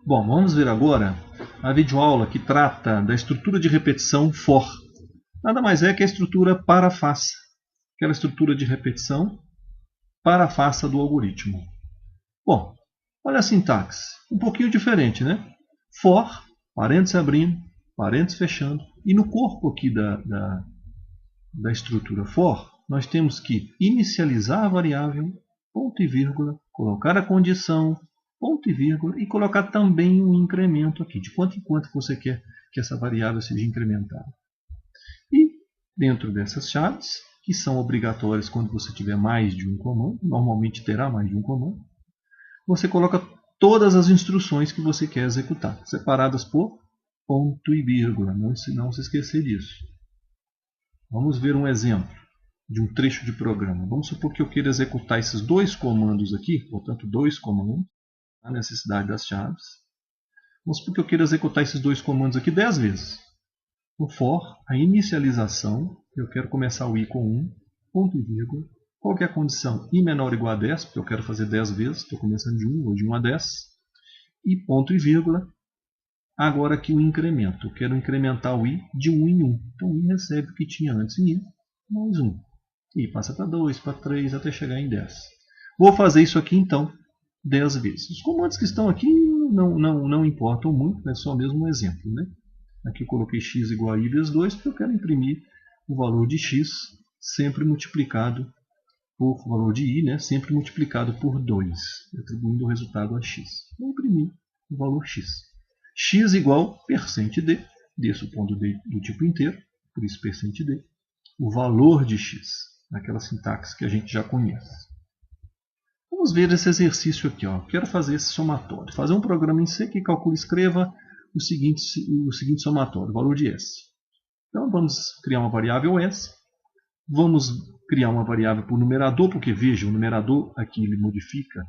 Bom, vamos ver agora a videoaula que trata da estrutura de repetição for. Nada mais é que a estrutura para-faça, aquela estrutura de repetição para-faça do algoritmo. Bom, olha a sintaxe, um pouquinho diferente, né? For, parênteses abrindo, parênteses fechando, e no corpo aqui da estrutura for, nós temos que inicializar a variável, ponto e vírgula, colocar a condição, ponto e vírgula, e colocar também um incremento aqui, de quanto em quanto você quer que essa variável seja incrementada. E dentro dessas chaves, que são obrigatórias quando você tiver mais de um comando, normalmente terá mais de um comando, você coloca todas as instruções que você quer executar, separadas por ponto e vírgula, não se esquecer disso. Vamos ver um exemplo de um trecho de programa. Vamos supor que eu queira executar esses dois comandos aqui, portanto, dois comandos, a necessidade das chaves. Vamos supor que eu queira executar esses dois comandos aqui 10 vezes. No for, a inicialização, eu quero começar o i com 1, ponto e vírgula. Qual que é a condição? I menor ou igual a 10, porque eu quero fazer 10 vezes, estou começando de 1 ou de 1 a 10. E ponto e vírgula. Agora aqui o incremento, eu quero incrementar o i de 1 em 1. Então o i recebe o que tinha antes em i, mais 1. E passa para 2, para 3, até chegar em 10. Vou fazer isso aqui então 10 vezes. Os comandos que estão aqui não importam muito, é só mesmo um exemplo, né? Aqui eu coloquei x igual a i vezes 2, porque eu quero imprimir o valor de x sempre multiplicado por o valor de i, né? Sempre multiplicado por 2, atribuindo o resultado a x. Vou imprimir o valor x. X igual %d, d supondo d do tipo inteiro, por isso %d, o valor de x, naquela sintaxe que a gente já conhece. Vamos ver esse exercício aqui. Ó. Quero fazer esse somatório. Fazer um programa em C que calcule e escreva o seguinte somatório, o valor de S. Então vamos criar uma variável S. Vamos criar uma variável por numerador, porque veja, o numerador aqui ele modifica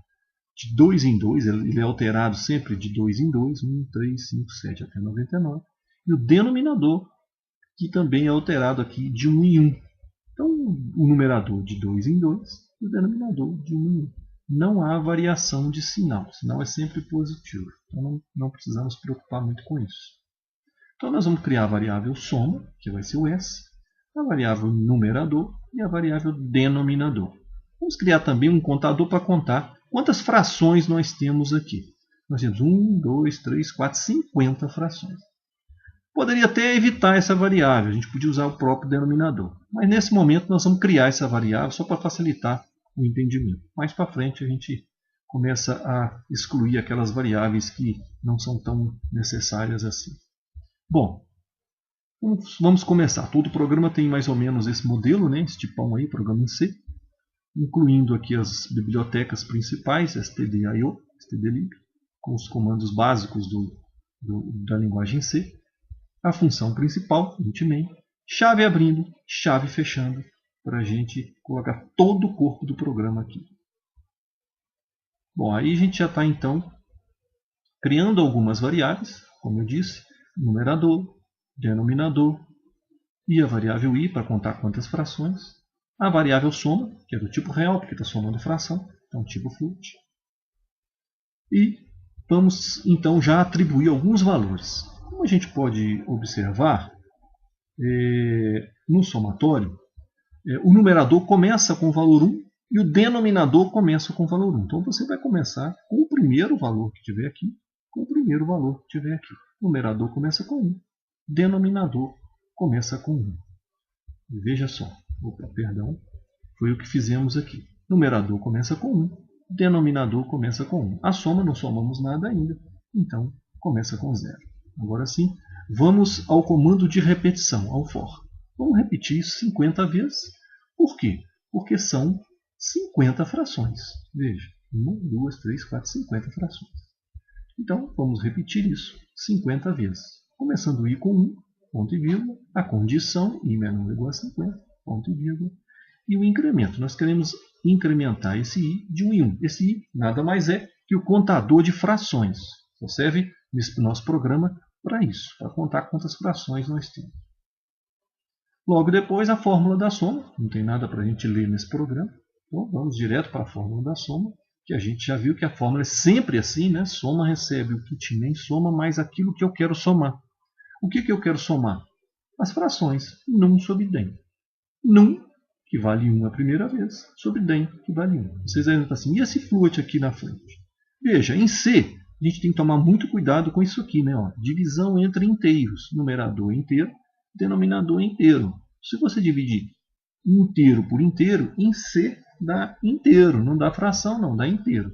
de 2 em 2, ele é alterado sempre de 2 em 2, 1, 3, 5, 7 até 99. E o denominador, que também é alterado aqui de 1 em 1. Então, o numerador de 2 em 2 e o denominador de 1 em 1. Não há variação de sinal, o sinal é sempre positivo. Então, não precisamos nos preocupar muito com isso. Então, nós vamos criar a variável soma, que vai ser o S, a variável numerador e a variável denominador. Vamos criar também um contador para contar quantas frações nós temos aqui. Nós temos 1, 2, 3, 4, 50 frações. Poderia até evitar essa variável, a gente podia usar o próprio denominador. Mas nesse momento nós vamos criar essa variável só para facilitar o entendimento. Mais para frente a gente começa a excluir aquelas variáveis que não são tão necessárias assim. Bom, vamos começar. Todo programa tem mais ou menos esse modelo, né? Esse tipão aí, programa em C, incluindo aqui as bibliotecas principais, stdio, stdlib, com os comandos básicos da linguagem C, a função principal, intmain, chave abrindo, chave fechando, para a gente colocar todo o corpo do programa aqui. Bom, aí a gente já está então criando algumas variáveis, como eu disse, numerador, denominador, e a variável i para contar quantas frações, a variável soma, que é do tipo real, porque está somando fração, então tipo float. E vamos então já atribuir alguns valores. Como a gente pode observar, no somatório, o numerador começa com o valor 1 e o denominador começa com o valor 1. Então você vai começar com o primeiro valor que tiver aqui, com o primeiro valor que tiver aqui. O numerador começa com 1, denominador começa com 1. E veja só, foi o que fizemos aqui. Numerador começa com 1, denominador começa com 1. A soma não somamos nada ainda, então começa com 0. Agora sim, vamos ao comando de repetição, ao for. Vamos repetir isso 50 vezes. Por quê? Porque são 50 frações. Veja, 1, 2, 3, 4, 50 frações. Então, vamos repetir isso 50 vezes. Começando o i com 1, ponto e vírgula, a condição i menor ou igual a 50, ponto e vírgula, e o incremento. Nós queremos incrementar esse i de 1 em 1. Esse i nada mais é que o contador de frações. Só serve nesse nosso programa para isso, para contar quantas frações nós temos. Logo depois, a fórmula da soma. Não tem nada para a gente ler nesse programa. Então, vamos direto para a fórmula da soma. que a gente já viu que a fórmula é sempre assim, né? Soma recebe o que tinha em soma mais aquilo que eu quero somar. O que eu quero somar? As frações num sobre den. Num, que vale 1 a primeira vez, sobre den, que vale 1. Vocês ainda estão assim, e esse float aqui na frente? Veja, em C, a gente tem que tomar muito cuidado com isso aqui, né? Ó, divisão entre inteiros, numerador inteiro, denominador inteiro. Se você dividir inteiro por inteiro, em C dá inteiro, não dá fração, não, dá inteiro.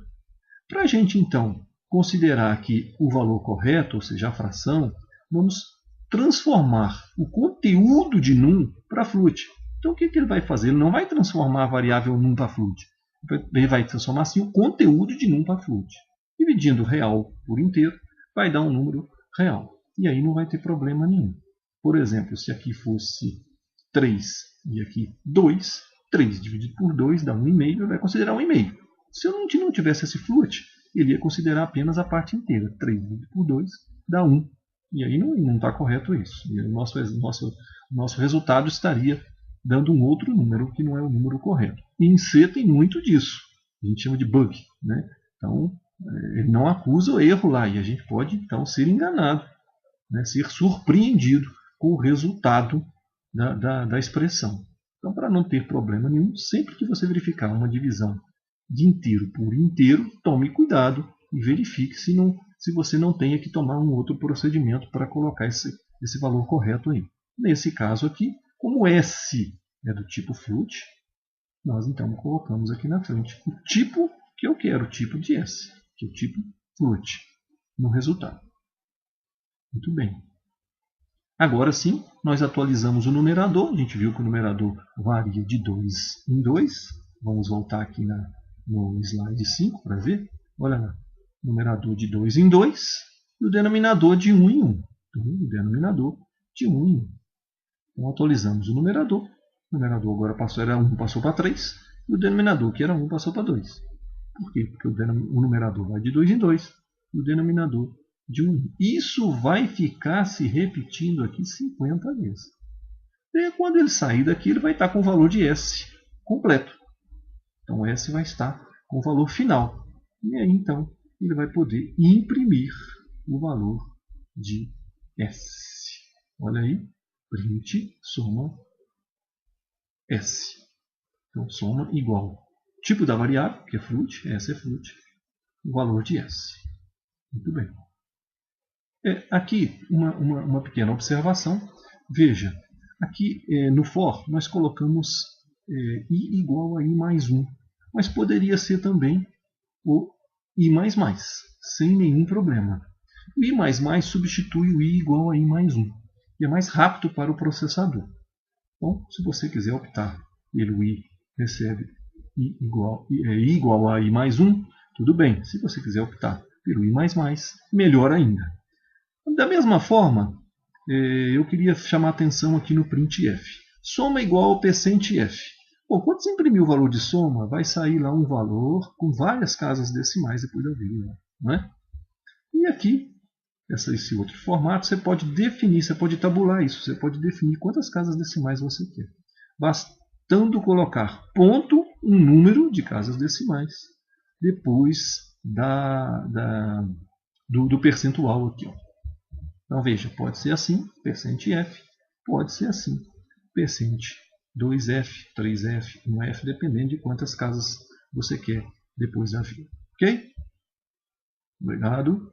Para a gente, então, considerar aqui o valor correto, ou seja, a fração, vamos transformar o conteúdo de num para float. Então, o que ele vai fazer? Ele não vai transformar a variável num para float. Ele vai transformar, sim, o conteúdo de num para float. Dividindo real por inteiro, vai dar um número real. E aí não vai ter problema nenhum. Por exemplo, se aqui fosse 3 e aqui 2, 3 dividido por 2 dá 1,5, ele vai considerar 1,5. Se eu não tivesse esse float, ele ia considerar apenas a parte inteira. 3 dividido por 2 dá 1. E aí não está correto isso. E o nosso resultado estaria dando um outro número que não é o número correto. E em C tem muito disso. A gente chama de bug. Né? Então, ele não acusa o erro lá. E a gente pode, então, ser enganado, né? Ser surpreendido com o resultado da expressão. Então, para não ter problema nenhum, sempre que você verificar uma divisão de inteiro por inteiro, tome cuidado e verifique se você não tenha que tomar um outro procedimento para colocar esse valor correto aí. Nesse caso aqui, como S é do tipo float, nós então colocamos aqui na frente o tipo que eu quero, o tipo de S, que é o tipo float, no resultado. Muito bem. Agora sim, nós atualizamos o numerador. A gente viu que o numerador varia de 2 em 2. Vamos voltar aqui no slide 5 para ver. Olha lá, numerador de 2 em 2 e o denominador de 1 em 1. Então, o denominador de 1 em 1. Então, atualizamos o numerador. O numerador agora era 1, passou para 3. E o denominador, que era 1, passou para 2. Por quê? Porque o numerador vai de 2 em 2 e o denominador de 1. Isso vai ficar se repetindo aqui 50 vezes. E quando ele sair daqui, ele vai estar com o valor de S completo. Então, S vai estar com o valor final. E aí, então, ele vai poder imprimir o valor de S. Olha aí, print, soma, S. Então, soma igual. Tipo da variável, que é float, S é float, o valor de S. Muito bem. Aqui, uma pequena observação. Veja, aqui no for, nós colocamos i igual a i mais 1. Mas poderia ser também o i mais mais, sem nenhum problema. O i mais mais substitui o i igual a i mais 1. E é mais rápido para o processador. Então, se você quiser optar pelo i recebe i igual a i mais 1, tudo bem. Se você quiser optar pelo i mais mais, melhor ainda. Da mesma forma, eu queria chamar a atenção aqui no printf. Soma igual ao %f. Bom, quando você imprimir o valor de soma, vai sair lá um valor com várias casas decimais depois da vírgula. Não é? E aqui, esse outro formato, você pode definir, você pode tabular isso, você pode definir quantas casas decimais você quer. Bastando colocar ponto, um número de casas decimais, depois do percentual aqui. Ó. Então veja, pode ser assim, %f, pode ser assim, %2f, 3f, 1f, dependendo de quantas casas você quer depois da vírgula. Ok? Obrigado.